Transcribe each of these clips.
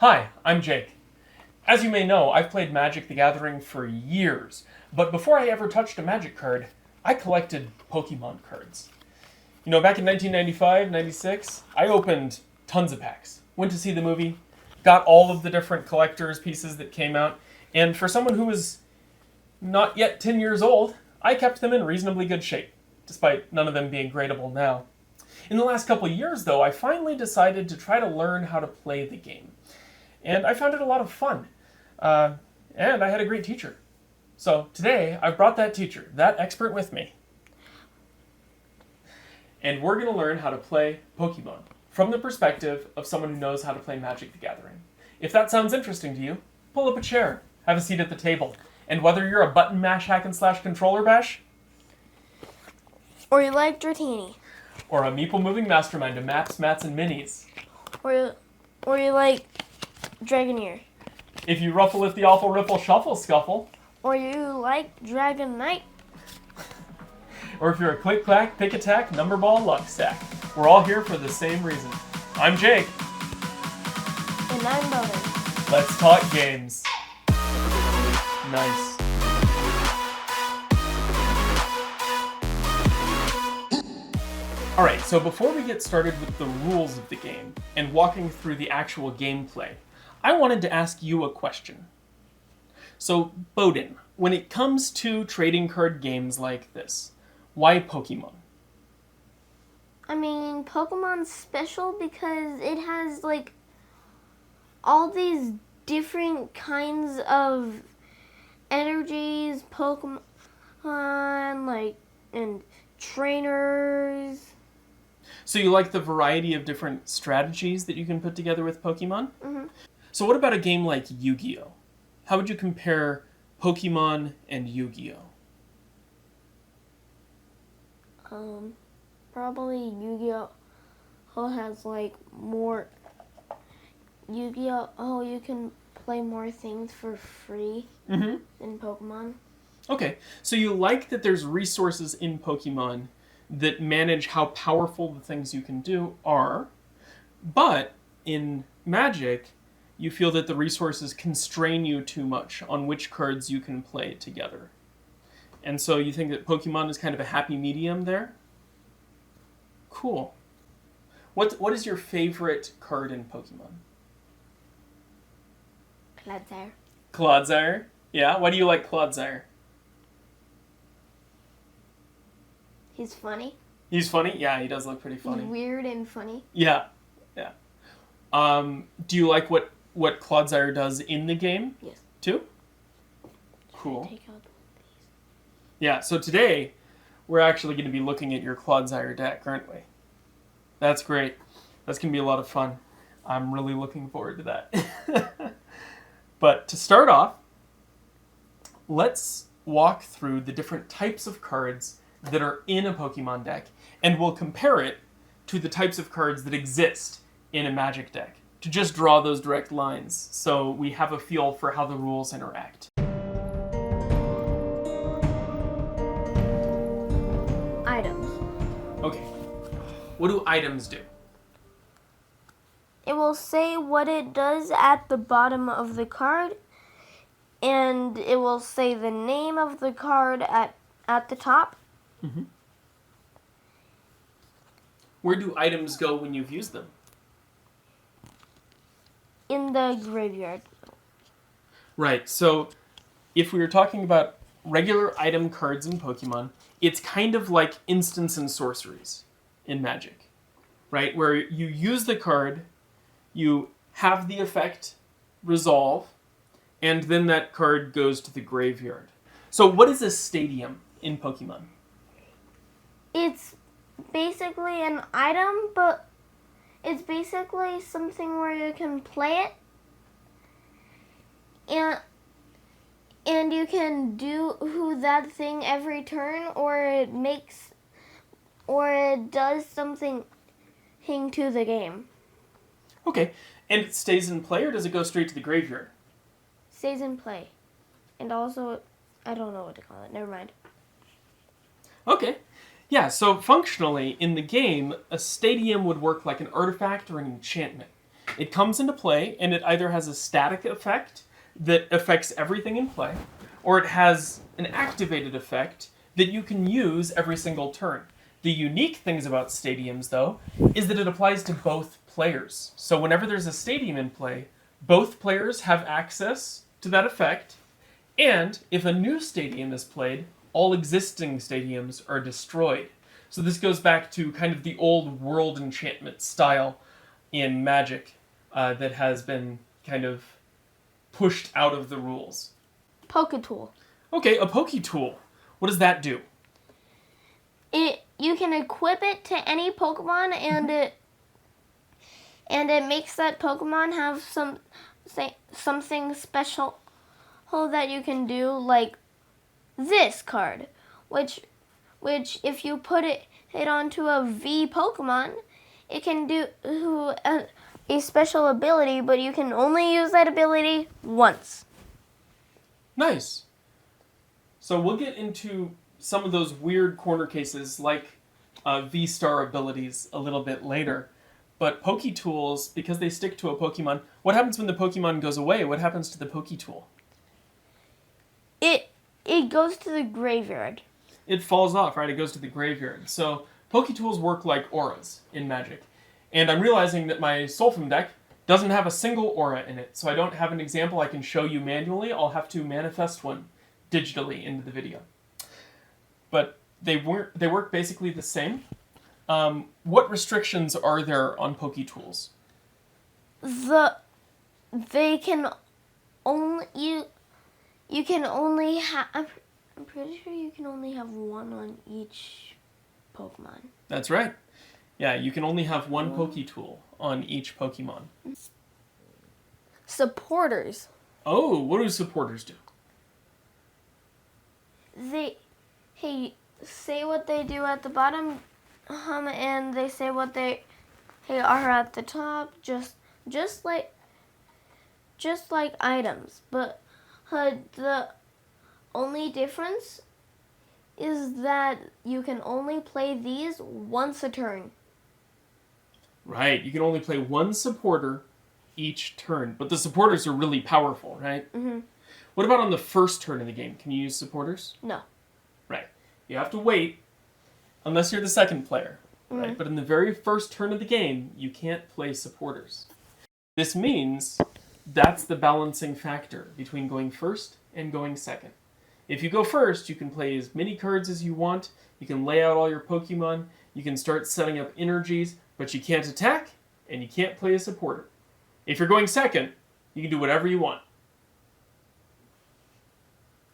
Hi, I'm Jake. As you may know, I've played Magic the Gathering for years, but before I ever touched a Magic card, I collected Pokemon cards. You know, back in 1995, 96, I opened tons of packs, went to see the movie, got all of the different collector's pieces that came out, and for someone who was not yet 10 years old, I kept them in reasonably good shape, despite none of them being gradable now. In the last couple of years, though, I finally decided to try to learn how to play the game. And I found it a lot of fun. And I had a great teacher. So today, I've brought that teacher, that expert with me. And we're going to learn how to play Pokemon from the perspective of someone who knows how to play Magic the Gathering. If that sounds interesting to you, pull up a chair, have a seat at the table. And whether you're a button mash hack and slash controller bash, or you like Dratini, or a meeple moving mastermind of maps, mats, and minis, or you like Dragoneer, if you ruffle if the awful riffle shuffle scuffle, or you like Dragon Knight, or if you're a click clack pick attack number ball luck stack, we're all here for the same reason. I'm Jake. And I'm Bohdan. Let's talk games. Nice. Alright, so before we get started with the rules of the game and walking through the actual gameplay, I wanted to ask you a question. So, Bohdan, when it comes to trading card games like this, why Pokemon? I mean, Pokemon's special because it has, like, all these different kinds of energies, Pokemon, like, and trainers. So you like the variety of different strategies that you can put together with Pokemon? Mm-hmm. So what about a game like Yu-Gi-Oh? How would you compare Pokemon and Yu-Gi-Oh? Probably Yu-Gi-Oh has, like, more. Yu-Gi-Oh, you can play more things for free than Pokemon. Okay, so you like that there's resources in Pokemon that manage how powerful the things you can do are, but in Magic, you feel that the resources constrain you too much on which cards you can play together. And so you think that Pokemon is kind of a happy medium there? Cool. What is your favorite card in Pokemon? Clodsire. Clodsire? Yeah, why do you like Clodsire? He's funny. He's funny? Yeah, he does look pretty funny. He's weird and funny. Yeah. Do you like what Clodsire does in the game? Yes. Too? Cool. Take out these. Yeah, so today, we're actually going to be looking at your Clodsire deck, aren't we? That's great. That's going to be a lot of fun. I'm really looking forward to that. But to start off, let's walk through the different types of cards that are in a Pokemon deck, and we'll compare it to the types of cards that exist in a Magic deck, to just draw those direct lines so we have a feel for how the rules interact. Items. Okay, what do items do? It will say what it does at the bottom of the card, and it will say the name of the card at the top. Mm-hmm. Where do items go when you've used them? In the graveyard. Right, so if we were talking about regular item cards in Pokemon, it's kind of like instants and sorceries in Magic, right? Where you use the card, you have the effect resolve, and then that card goes to the graveyard. So what is a stadium in Pokemon? It's basically an item, but it's basically something where you can play it, and you can do that thing every turn, or it does something to the game. Okay, and it stays in play, or does it go straight to the graveyard? Stays in play, and also, I don't know what to call it. Never mind. Okay. Yeah, so functionally, in the game, a stadium would work like an artifact or an enchantment. It comes into play, and it either has a static effect that affects everything in play, or it has an activated effect that you can use every single turn. The unique things about stadiums, though, is that it applies to both players. So whenever there's a stadium in play, both players have access to that effect, and if a new stadium is played, all existing stadiums are destroyed. So this goes back to kind of the old world enchantment style in Magic that has been kind of pushed out of the rules. Poketool. Okay, a Poketool. What does that do? You can equip it to any Pokemon, and it makes that Pokemon have something special that you can do, like this card, which if you put it onto a V Pokemon, it can do a special ability, but you can only use that ability once. Nice. So we'll get into some of those weird corner cases like V-Star abilities a little bit later. But Poketools, because they stick to a Pokemon, what happens when the Pokemon goes away? What happens to the Poketool? It goes to the graveyard. It falls off, right? It goes to the graveyard. So Poketools work like auras in Magic. And I'm realizing that my Sulfum deck doesn't have a single aura in it, so I don't have an example I can show you manually. I'll have to manifest one digitally into the video. But they work basically the same. What restrictions are there on Poketools? They can only you can only have. I'm pretty sure you can only have one on each Pokemon. That's right. Yeah, you can only have one Poketool on each Pokemon. Supporters. Oh, what do supporters do? They say what they do at the bottom, and they say what they are at the top, just like items. But the only difference is that you can only play these once a turn. Right, you can only play one supporter each turn, but the supporters are really powerful, right? Mm-hmm. What about on the first turn of the game? Can you use supporters? No. Right. You have to wait, unless you're the second player, right? Mm-hmm. But in the very first turn of the game, you can't play supporters. This means that's the balancing factor between going first and going second. If you go first, you can play as many cards as you want, you can lay out all your Pokemon, you can start setting up energies, but you can't attack, and you can't play a supporter. If you're going second, you can do whatever you want.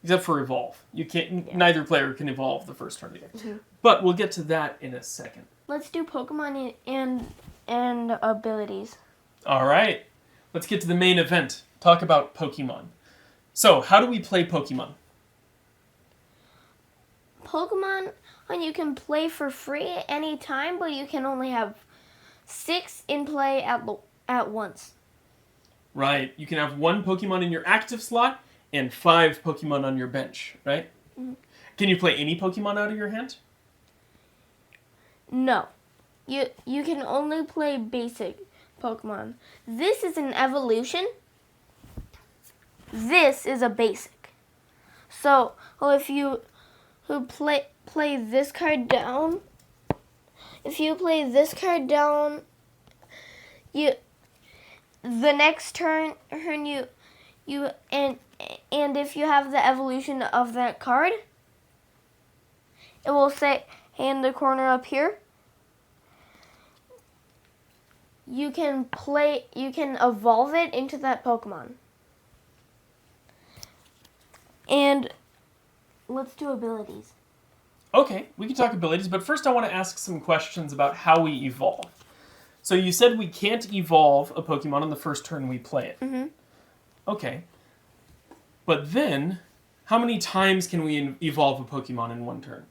Except for evolve. You can't. Yeah. Neither player can evolve the first turn of the game. Mm-hmm. But we'll get to that in a second. Let's do Pokemon and abilities. All right. Let's get to the main event. Talk about Pokemon. So, how do we play Pokemon? Pokemon, you can play for free anytime, but you can only have 6 in play at once. Right. You can have 1 Pokemon in your active slot and 5 Pokemon on your bench, right? Mm-hmm. Can you play any Pokemon out of your hand? No. You can only play basic Pokemon. This is an evolution. This is a basic. So, if you play this card down, the next turn and if you have the evolution of that card, it will say in the corner up here, you can evolve it into that Pokemon. And let's do abilities. Okay, we can talk abilities, but first I want to ask some questions about how we evolve. So you said we can't evolve a Pokemon on the first turn we play it. Mm-hmm. Okay. But then, how many times can we evolve a Pokemon in one turn?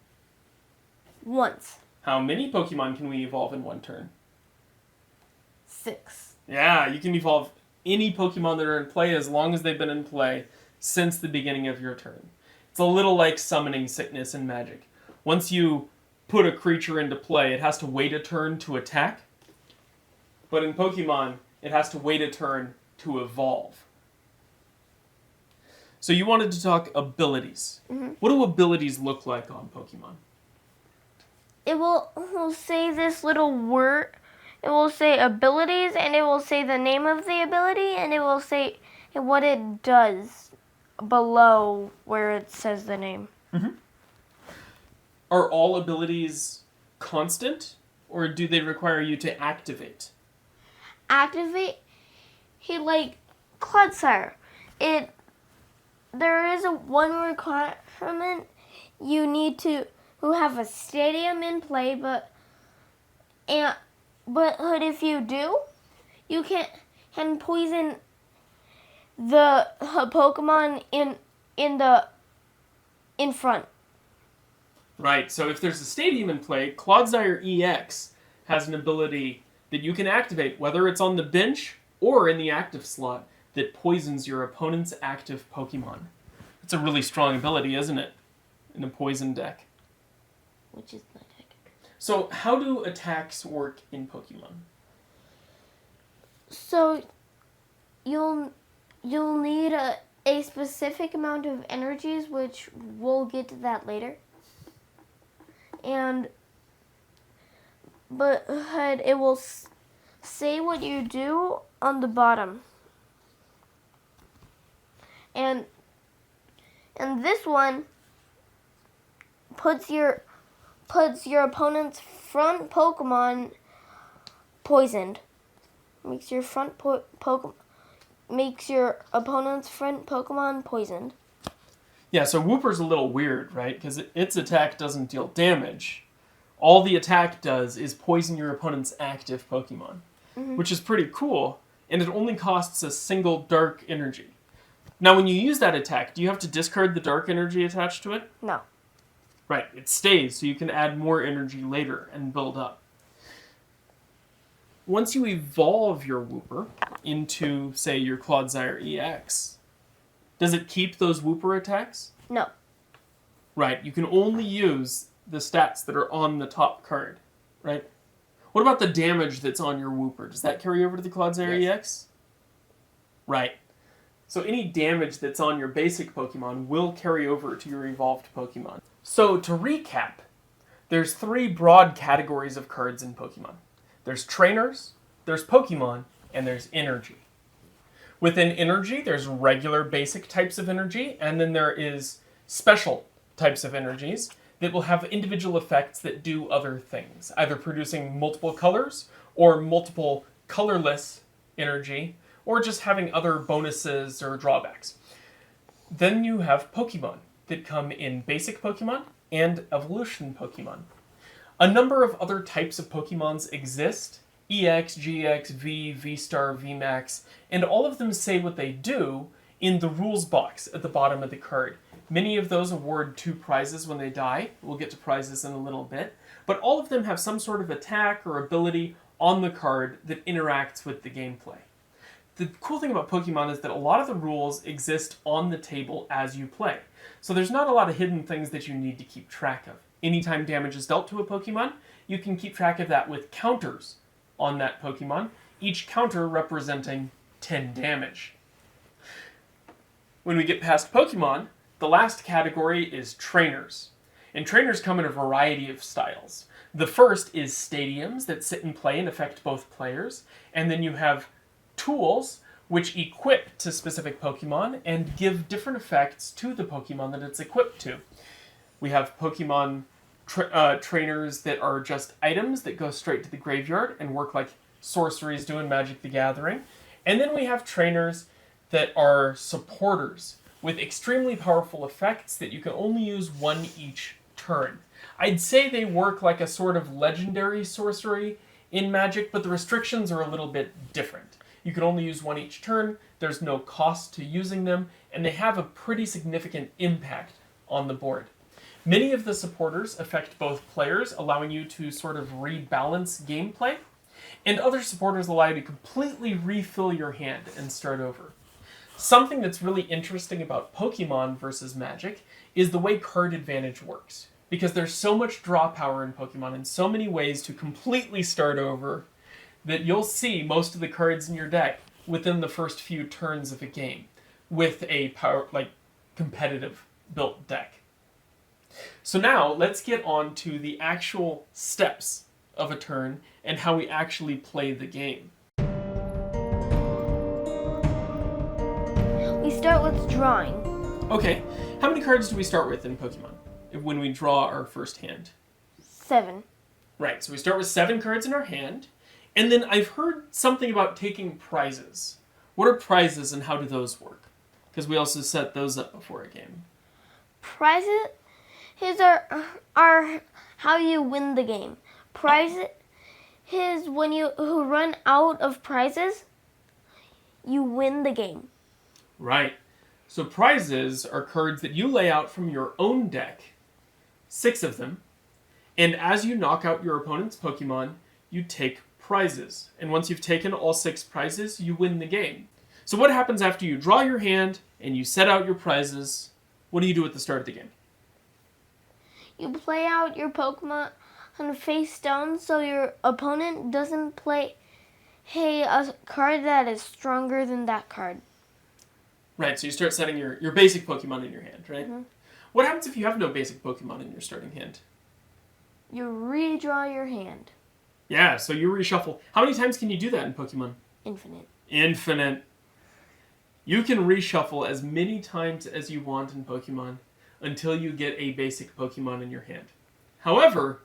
Once. How many Pokemon can we evolve in one turn? 6. Yeah, you can evolve any Pokemon that are in play as long as they've been in play since the beginning of your turn. It's a little like summoning sickness in Magic. Once you put a creature into play, it has to wait a turn to attack. But in Pokemon, It has to wait a turn to evolve. So you wanted to talk abilities. Mm-hmm. What do abilities look like on Pokemon? It will say this little word. It will say abilities, and it will say the name of the ability, and it will say what it does below where it says the name. Mm-hmm. Are all abilities constant, or do they require you to activate? Activate, like Clodsire. There is one requirement. You need to have a stadium in play, but if you do, you can poison the Pokemon in front. Right, so if there's a stadium in play, Clodsire EX has an ability that you can activate, whether it's on the bench or in the active slot, that poisons your opponent's active Pokemon. It's a really strong ability, isn't it? In a poison deck. Which is my deck. So how do attacks work in Pokemon? So you'll need a specific amount of energies, which we'll get to that later. But it will say what you do on the bottom. And this one puts your opponent's front Pokemon poisoned. Makes your opponent's front Pokemon poisoned. Yeah, so Wooper's a little weird, right? Because its attack doesn't deal damage. All the attack does is poison your opponent's active Pokemon, which is pretty cool, and it only costs a single dark energy. Now, when you use that attack, do you have to discard the dark energy attached to it? No. Right, it stays, so you can add more energy later and build up. Once you evolve your Wooper into, say, your Clodsire EX, does it keep those Wooper attacks? No. Right, you can only use the stats that are on the top card, right? What about the damage that's on your Wooper? Does that carry over to the Clodsire EX? Right. So any damage that's on your basic Pokemon will carry over to your evolved Pokemon. So to recap, there's 3 broad categories of cards in Pokemon. There's trainers, there's Pokemon, and there's energy. Within energy, there's regular basic types of energy, and then there is special types of energies that will have individual effects that do other things, either producing multiple colors or multiple colorless energy, or just having other bonuses or drawbacks. Then you have Pokemon that come in basic Pokemon and evolution Pokemon. A number of other types of Pokemons exist: EX, GX, V, V-Star, VMAX, and all of them say what they do in the rules box at the bottom of the card. Many of those award 2 prizes when they die. We'll get to prizes in a little bit. But all of them have some sort of attack or ability on the card that interacts with the gameplay. The cool thing about Pokemon is that a lot of the rules exist on the table as you play. So there's not a lot of hidden things that you need to keep track of. Anytime damage is dealt to a Pokemon, you can keep track of that with counters on that Pokemon, each counter representing 10 damage. When we get past Pokemon, the last category is trainers. And trainers come in a variety of styles. The first is stadiums that sit and play and affect both players. And then you have tools which equip to specific Pokemon and give different effects to the Pokemon that it's equipped to. We have Pokemon trainers that are just items that go straight to the graveyard and work like sorceries do in Magic the Gathering. And then we have trainers that are supporters with extremely powerful effects that you can only use 1 each turn. I'd say they work like a sort of legendary sorcery in Magic, but the restrictions are a little bit different. You can only use 1 each turn, there's no cost to using them, and they have a pretty significant impact on the board. Many of the supporters affect both players, allowing you to sort of rebalance gameplay, and other supporters allow you to completely refill your hand and start over. Something that's really interesting about Pokemon versus Magic is the way card advantage works. Because there's so much draw power in Pokemon and so many ways to completely start over that you'll see most of the cards in your deck within the first few turns of a game with a competitive built deck. So now let's get on to the actual steps of a turn and how we actually play the game. We start with drawing. Okay, how many cards do we start with in Pokemon when we draw our first hand? 7. Right, so we start with 7 cards in our hand, and then I've heard something about taking prizes. What are prizes and how do those work? Because we also set those up before a game. Prizes are how you win the game. Prizes when you run out of prizes, you win the game. Right. So prizes are cards that you lay out from your own deck, 6 of them, and as you knock out your opponent's Pokemon, you take prizes. And once you've taken all 6 prizes, you win the game. So what happens after you draw your hand and you set out your prizes? What do you do at the start of the game? You play out your Pokemon face down so your opponent doesn't play a card that is stronger than that card. Right, so you start setting your basic Pokemon in your hand, right? Mm-hmm. What happens if you have no basic Pokemon in your starting hand? You redraw your hand. Yeah, so you reshuffle. How many times can you do that in Pokemon? Infinite. Infinite. You can reshuffle as many times as you want in Pokemon until you get a basic Pokemon in your hand. However,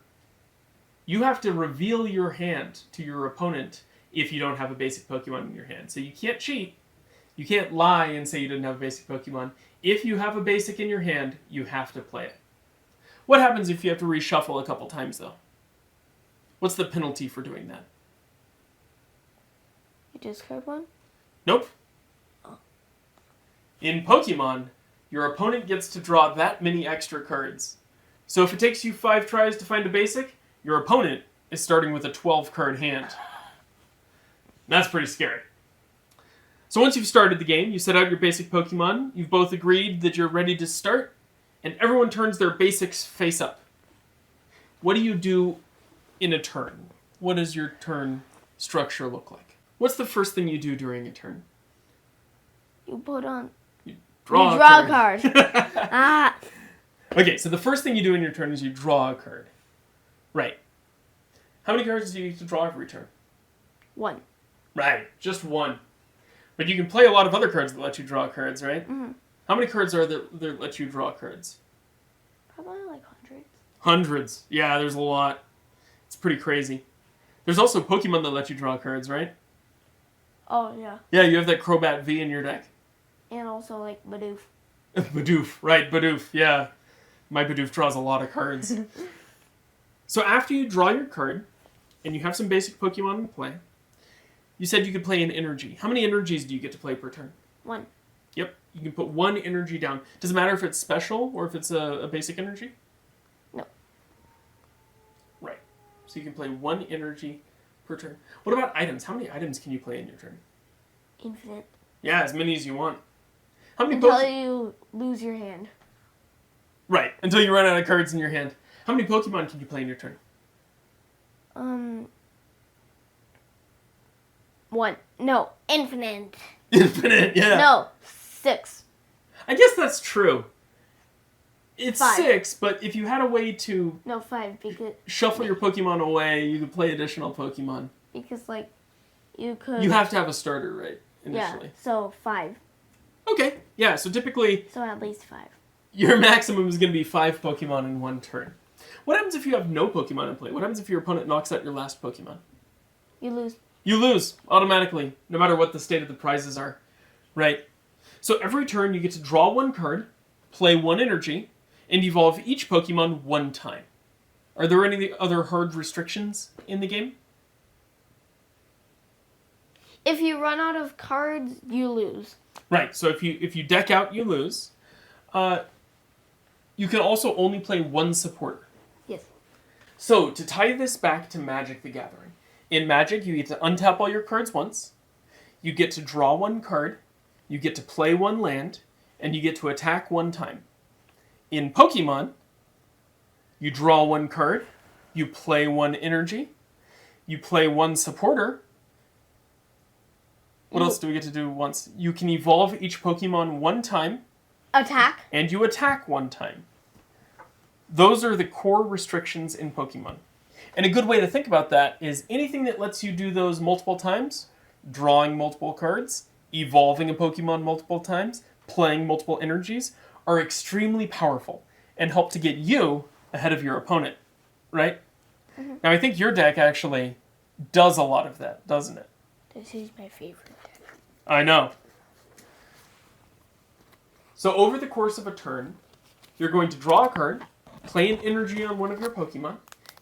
you have to reveal your hand to your opponent if you don't have a basic Pokemon in your hand. So you can't cheat. You can't lie and say you didn't have a basic Pokemon. If you have a basic in your hand, you have to play it. What happens if you have to reshuffle a couple times, though? What's the penalty for doing that? You discard one? Nope. In Pokemon, your opponent gets to draw that many extra cards. So if it takes you 5 tries to find a basic, your opponent is starting with a 12-card hand. That's pretty scary. So once you've started the game, you set out your basic Pokemon, you've both agreed that you're ready to start, and everyone turns their basics face up. What do you do in a turn? What does your turn structure look like? What's the first thing you do during a turn? You put on... Draw a card. Ah. Okay, so the first thing you do in your turn is you draw a card. Right. How many cards do you get to draw every turn? 1. Right, just 1. But you can play a lot of other cards that let you draw cards, right? Mm-hmm. How many cards are there that let you draw cards? Probably like hundreds. Hundreds. Yeah, there's a lot. It's pretty crazy. There's also Pokemon that let you draw cards, right? Oh, yeah. Yeah, you have that Crobat V in your deck. And also like Bidoof. Bidoof, right, Bidoof, yeah. My Bidoof draws a lot of cards. So after you draw your card, and you have some basic Pokemon in play, you said you could play an energy. How many energies do you get to play per turn? 1. Yep, you can put 1 energy down. Does it matter if it's special or if it's a basic energy? No. Right. So you can play 1 energy per turn. What about items? How many items can you play in your turn? Infinite. Yeah, as many as you want. How many Until you lose your hand. Right, until you run out of cards in your hand. How many Pokemon can you play in your turn? 1. No, infinite. Infinite, yeah. No, 6. I guess that's true. It's 5. 6, but if you had a way to No, 5 because shuffle your Pokemon away, you could play additional Pokemon. like you could. You have to have a starter, right? Initially. Yeah. So 5. Okay. Yeah. So typically, So at least 5. your maximum is going to be 5 Pokemon in 1 turn. What happens if you have no Pokemon in play? What happens if your opponent knocks out your last Pokemon? You lose. You lose automatically, no matter what the state of the prizes are. Right. So every turn you get to draw 1 card, play 1 energy, and evolve each Pokemon 1 time. Are there any other hard restrictions in the game? If you run out of cards, you lose. Right. So if you deck out, you lose. You can also only play 1 supporter. Yes. So to tie this back to Magic the Gathering, in Magic you get to untap all your cards once, you get to draw 1 card, you get to play 1 land, and you get to attack 1 time. In Pokemon, you draw 1 card, you play 1 energy, you play 1 supporter, What else do we get to do once? You can evolve each Pokemon one time. Attack. And you attack one time. Those are the core restrictions in Pokemon. And a good way to think about that is anything that lets you do those multiple times, drawing multiple cards, evolving a Pokemon multiple times, playing multiple energies, are extremely powerful and help to get you ahead of your opponent, right? Mm-hmm. Now, I think your deck actually does a lot of that, doesn't it? This is my favorite deck. I know. So over the course of a turn, you're going to draw a card, play an energy on one of your Pokemon,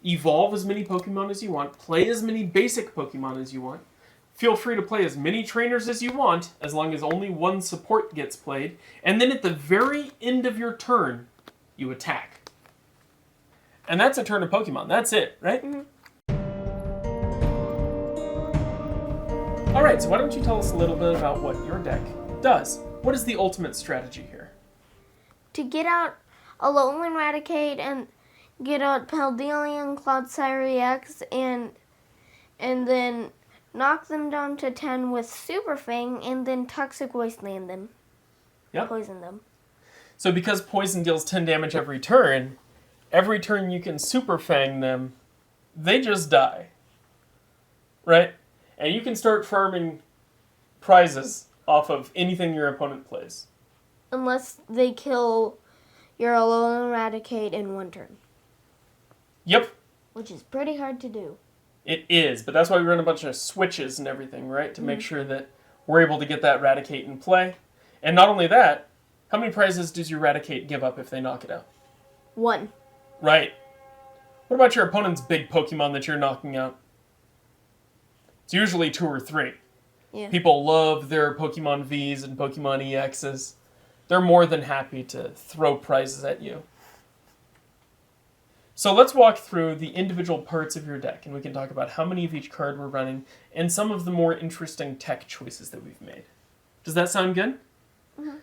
evolve as many Pokemon as you want, play as many basic Pokemon as you want. Feel free to play as many trainers as you want, as long as only one support gets played. And then at the very end of your turn, you attack. And that's a turn of Pokemon. That's it, right? Mm-hmm. All right, so why don't you tell us a little bit about what your deck does? What is the ultimate strategy here? To get out Alolan Raticate and get out Paldean, Clodsire EX, and then knock them down to 10 with Super Fang, and then Toxic Wasteland them. Yep. Poison them. So because Poison deals 10 damage every turn you can Super Fang them, they just die. Right? And you can start farming prizes off of anything your opponent plays. Unless they kill your Alolan Raticate in one turn. Yep. Which is pretty hard to do. It is, but that's why we run a bunch of switches and everything, right? To make sure that we're able to get that Raticate in play. And not only that, how many prizes does your Raticate give up if they knock it out? 1. Right. What about your opponent's big Pokemon that you're knocking out? It's usually 2 or 3. Yeah. People love their Pokemon Vs and Pokemon EXs. They're more than happy to throw prizes at you. So let's walk through the individual parts of your deck, and we can talk about how many of each card we're running, and some of the more interesting tech choices that we've made. Does that sound good? Mm-hmm.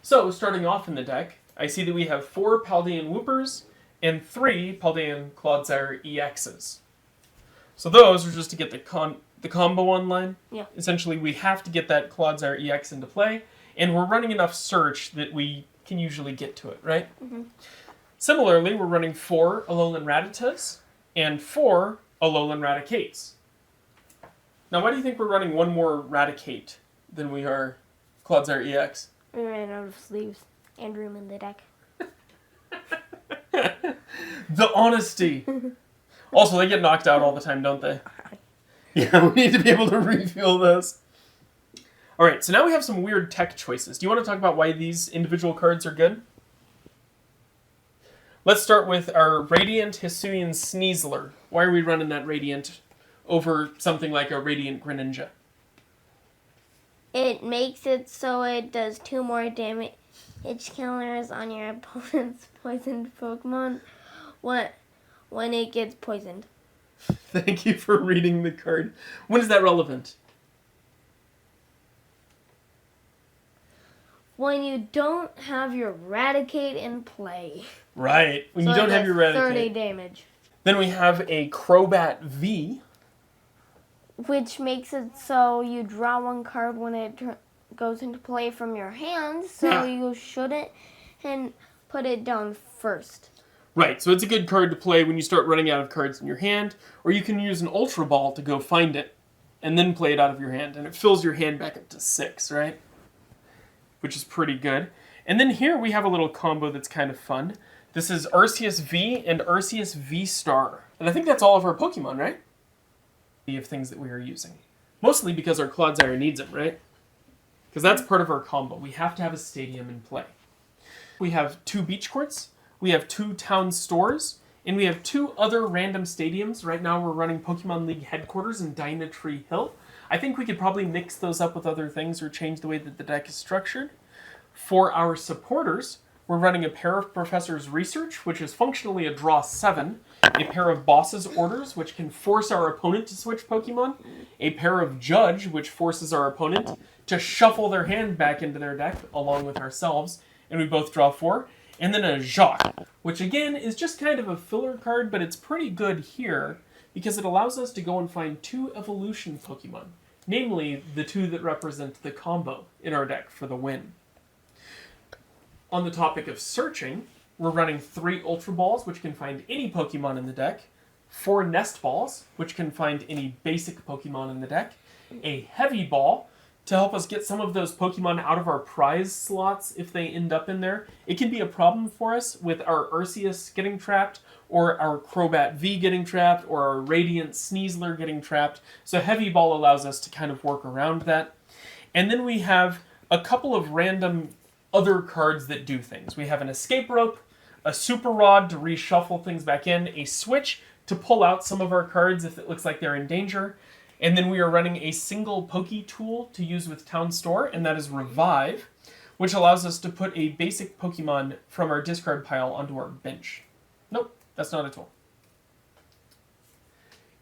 So, starting off in the deck, I see that we have 4 Paldean Whoopers and 3 Paldean Clodsire EXs. So those are just to get the combo online. Yeah. Essentially, we have to get that Clodsire EX into play, and we're running enough search that we can usually get to it, right? Mm-hmm. Similarly, we're running 4 Alolan Rattatas and 4 Alolan Raticates. Now, why do you think we're running one more Raticate than we are Clodsire EX? We ran out of sleeves and room in the deck. The honesty! Also, they get knocked out all the time, don't they? Yeah, we need to be able to refuel this. Alright, so now we have some weird tech choices. Do you want to talk about why these individual cards are good? Let's start with our Radiant Hisuian Sneasler. Why are we running that Radiant over something like a Radiant Greninja? It makes it so it does 2 more damage killers on your opponent's poisoned Pokemon when it gets poisoned. Thank you for reading the card. When is that relevant? When you don't have your Raticate in play. Right. When you don't have your Raticate. 30 damage. Then we have a Crobat V. Which makes it so you draw 1 card when it goes into play from your hand, so you shouldn't and put it down first. Right, so it's a good card to play when you start running out of cards in your hand, or you can use an Ultra Ball to go find it, and then play it out of your hand, and it fills your hand back up to 6, right? Which is pretty good. And then here we have a little combo that's kind of fun. This is Arceus V and Arceus V-Star. And I think that's all of our Pokemon, right? Of things that we are using. Mostly because our Clodsire needs them, right? Because that's part of our combo. We have to have a stadium in play. We have 2 beach courts, we have 2 town stores, and we have 2 other random stadiums. Right now we're running Pokemon League headquarters in Dynatree Hill. I think we could probably mix those up with other things or change the way that the deck is structured. For our supporters, we're running a pair of Professor's Research, which is functionally a draw 7, a pair of Boss's Orders, which can force our opponent to switch Pokemon, a pair of Judge, which forces our opponent to shuffle their hand back into their deck along with ourselves, and we both draw 4, and then a Jacques, which again is just kind of a filler card, but it's pretty good here because it allows us to go and find 2 evolution Pokemon. namely the two that represent the combo in our deck for the win. On the topic of searching, we're running 3 Ultra Balls, which can find any Pokemon in the deck, 4 Nest Balls, which can find any basic Pokemon in the deck, a Heavy Ball to help us get some of those Pokemon out of our prize slots if they end up in there. It can be a problem for us with our Arceus getting trapped, or our Crobat V getting trapped, or our Radiant Sneasler getting trapped. So Heavy Ball allows us to kind of work around that. And then we have a couple of random other cards that do things. We have an Escape Rope, a Super Rod to reshuffle things back in, a Switch to pull out some of our cards if it looks like they're in danger, and then we are running a single Poke tool to use with Town Store, and that is Revive, which allows us to put a basic Pokemon from our discard pile onto our bench. Nope, that's not a tool.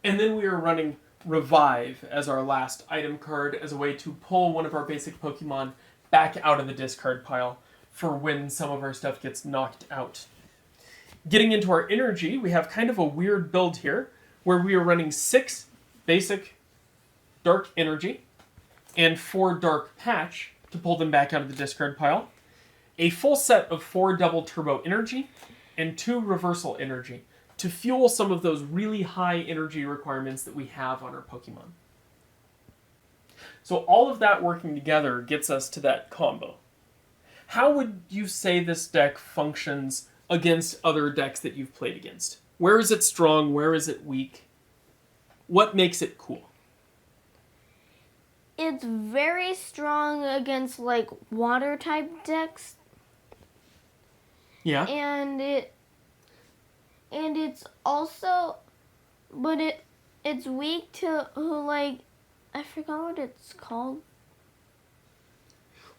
And then we are running Revive as our last item card as a way to pull one of our basic Pokemon back out of the discard pile for when some of our stuff gets knocked out. Getting into our energy, we have kind of a weird build here where we are running 6 basic dark energy and 4 dark patch to pull them back out of the discard pile, a full set of 4 double turbo energy and 2 reversal energy to fuel some of those really high energy requirements that we have on our Pokemon. So all of that working together gets us to that combo. How would you say this deck functions against other decks that you've played against? Where is it strong? Where is it weak? What makes it cool? It's very strong against like water type decks. Yeah. And it's also, but it's weak to like, I forgot what it's called.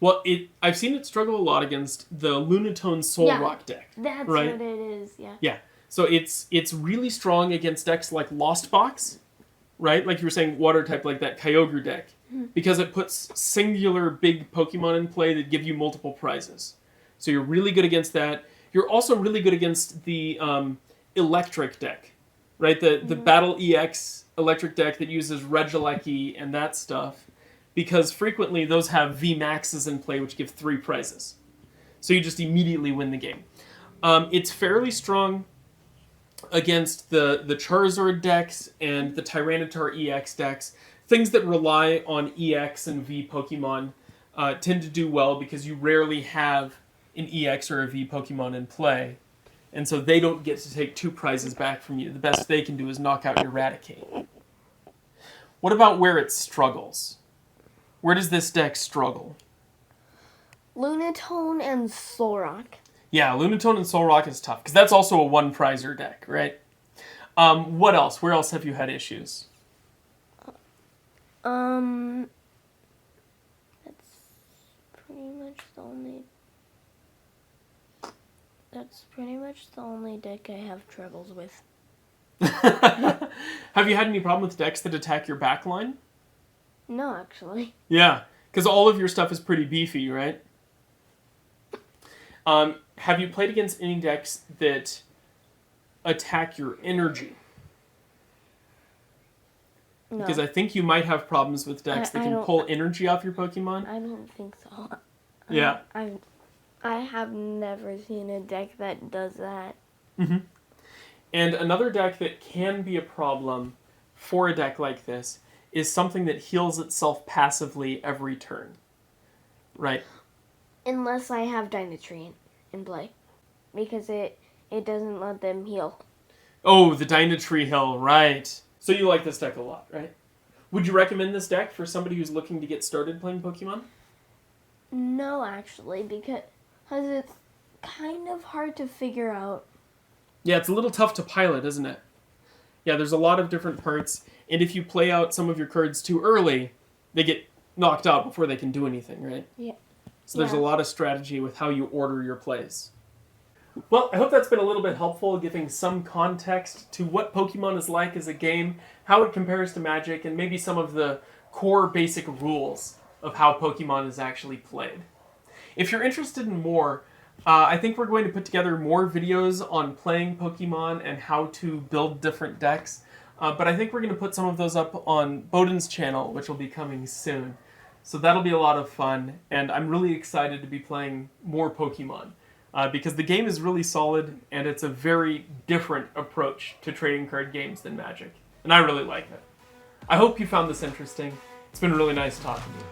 Well, I've seen it struggle a lot against the Lunatone Soul Rock deck. That's right? what it is, yeah. Yeah. So it's really strong against decks like Lost Box, right? Like you were saying, water type like that Kyogre deck. Because it puts singular big Pokemon in play that give you multiple prizes. So you're really good against that. You're also really good against the electric deck, right? The Battle EX electric deck that uses Regieleki and that stuff. Because frequently those have VMAXs in play, which give 3 prizes. So you just immediately win the game. It's fairly strong against the Charizard decks and the Tyranitar EX decks. Things that rely on EX and V Pokemon tend to do well because you rarely have an EX or a V Pokemon in play. And so they don't get to take 2 prizes back from you. The best they can do is knock out Eradicate. What about where it struggles? Where does this deck struggle? Lunatone and Solrock. Yeah, Lunatone and Solrock is tough, because that's also a 1-prizer deck, right? What else? Where else have you had issues? That's pretty much the only deck I have troubles with. Have you had any problem with decks that attack your backline? No, actually. Yeah, because all of your stuff is pretty beefy, right? Have you played against any decks that attack your energy? No. Because I think you might have problems with decks that can pull energy off your Pokemon. I don't think so. Yeah. I have never seen a deck that does that. Mm-hmm. And another deck that can be a problem for a deck like this is something that heals itself passively every turn. Right? Unless I have Dynatree in play. Because it doesn't let them heal. Oh, the Dynatree heal, right. So you like this deck a lot, right? Would you recommend this deck for somebody who's looking to get started playing Pokemon? No, actually, because it's kind of hard to figure out. Yeah, it's a little tough to pilot, isn't it? Yeah, there's a lot of different parts, and if you play out some of your cards too early, they get knocked out before they can do anything, right? Yeah. So there's a lot of strategy with how you order your plays. Well, I hope that's been a little bit helpful, giving some context to what Pokemon is like as a game, how it compares to Magic, and maybe some of the core basic rules of how Pokemon is actually played. If you're interested in more, I think we're going to put together more videos on playing Pokemon and how to build different decks. But I think we're going to put some of those up on Bohdan's channel, which will be coming soon. So that'll be a lot of fun, and I'm really excited to be playing more Pokemon. Because the game is really solid, and it's a very different approach to trading card games than Magic. And I really like it. I hope you found this interesting. It's been really nice talking to you.